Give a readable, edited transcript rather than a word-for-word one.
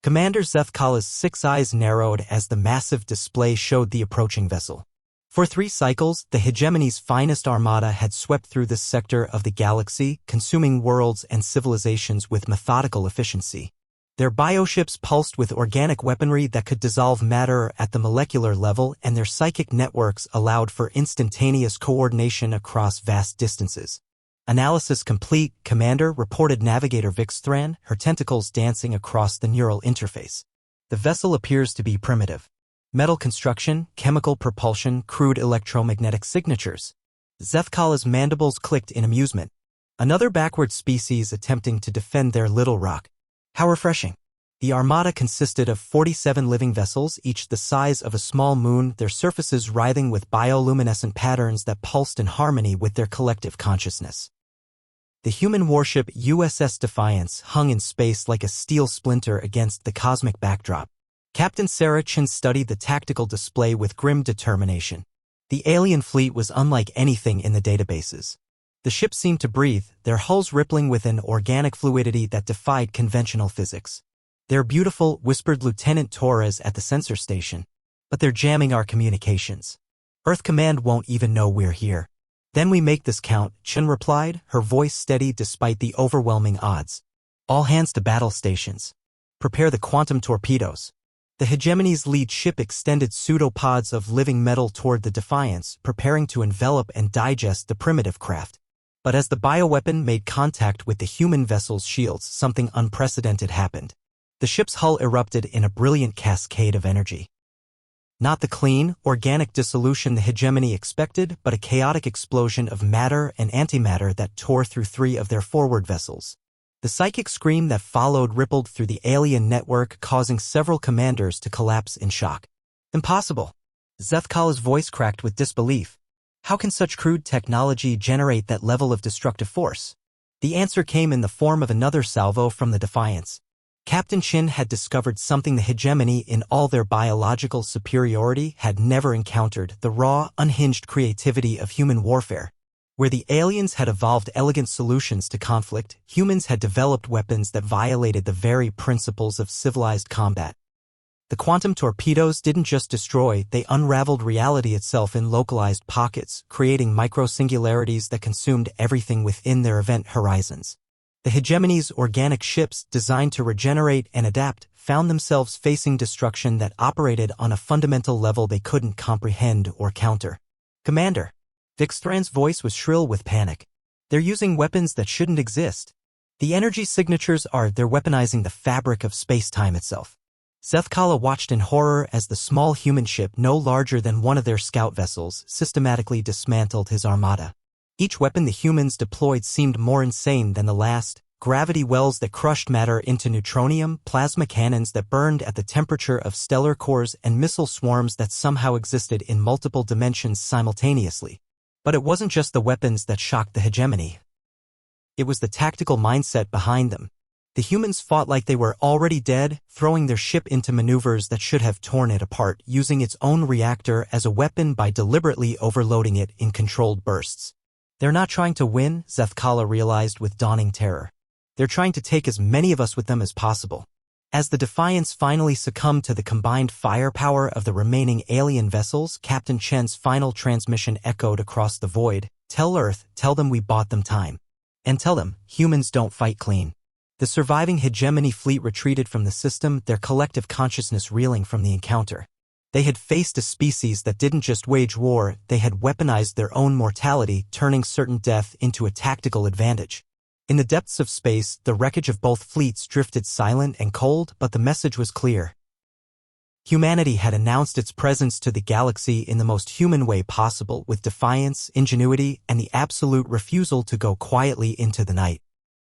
Commander Zethkala's 6 eyes narrowed as the massive display showed the approaching vessel. For 3 cycles, the hegemony's finest armada had swept through this sector of the galaxy, consuming worlds and civilizations with methodical efficiency. Their bioships pulsed with organic weaponry that could dissolve matter at the molecular level, and their psychic networks allowed for instantaneous coordination across vast distances. Analysis complete, Commander, reported Navigator Vixthran, her tentacles dancing across the neural interface. The vessel appears to be primitive. Metal construction, chemical propulsion, crude electromagnetic signatures. Zethkala's mandibles clicked in amusement. Another backward species attempting to defend their little rock. How refreshing. The Armada consisted of 47 living vessels, each the size of a small moon, their surfaces writhing with bioluminescent patterns that pulsed in harmony with their collective consciousness. The human warship USS Defiance hung in space like a steel splinter against the cosmic backdrop. Captain Sarah Chin studied the tactical display with grim determination. The alien fleet was unlike anything in the databases. The ships seemed to breathe, their hulls rippling with an organic fluidity that defied conventional physics. "They're beautiful," whispered Lieutenant Torres at the sensor station. "But they're jamming our communications. Earth Command won't even know we're here." "Then we make this count," Chin replied, her voice steady despite the overwhelming odds. "All hands to battle stations. Prepare the quantum torpedoes." The hegemony's lead ship extended pseudopods of living metal toward the Defiance, preparing to envelop and digest the primitive craft. But as the bioweapon made contact with the human vessel's shields, something unprecedented happened. The ship's hull erupted in a brilliant cascade of energy. Not the clean, organic dissolution the hegemony expected, but a chaotic explosion of matter and antimatter that tore through 3 of their forward vessels. The psychic scream that followed rippled through the alien network, causing several commanders to collapse in shock. "Impossible." Zethkala's voice cracked with disbelief. "How can such crude technology generate that level of destructive force?" The answer came in the form of another salvo from the Defiance. Captain Chin had discovered something the hegemony, in all their biological superiority, had never encountered: the raw, unhinged creativity of human warfare. Where the aliens had evolved elegant solutions to conflict, humans had developed weapons that violated the very principles of civilized combat. The quantum torpedoes didn't just destroy, they unraveled reality itself in localized pockets, creating micro-singularities that consumed everything within their event horizons. The hegemony's organic ships, designed to regenerate and adapt, found themselves facing destruction that operated on a fundamental level they couldn't comprehend or counter. "Commander." Vixthran's voice was shrill with panic. "They're using weapons that shouldn't exist. The energy signatures they're weaponizing the fabric of space-time itself." Zethkala watched in horror as the small human ship, no larger than one of their scout vessels, systematically dismantled his armada. Each weapon the humans deployed seemed more insane than the last: gravity wells that crushed matter into neutronium, plasma cannons that burned at the temperature of stellar cores, and missile swarms that somehow existed in multiple dimensions simultaneously. But it wasn't just the weapons that shocked the hegemony. It was the tactical mindset behind them. The humans fought like they were already dead, throwing their ship into maneuvers that should have torn it apart, using its own reactor as a weapon by deliberately overloading it in controlled bursts. "They're not trying to win," Zethkala realized with dawning terror. "They're trying to take as many of us with them as possible." As the Defiance finally succumbed to the combined firepower of the remaining alien vessels, Captain Chen's final transmission echoed across the void: "Tell Earth, tell them we bought them time. And tell them, humans don't fight clean." The surviving hegemony fleet retreated from the system, their collective consciousness reeling from the encounter. They had faced a species that didn't just wage war, they had weaponized their own mortality, turning certain death into a tactical advantage. In the depths of space, the wreckage of both fleets drifted silent and cold, but the message was clear. Humanity had announced its presence to the galaxy in the most human way possible, with defiance, ingenuity, and the absolute refusal to go quietly into the night.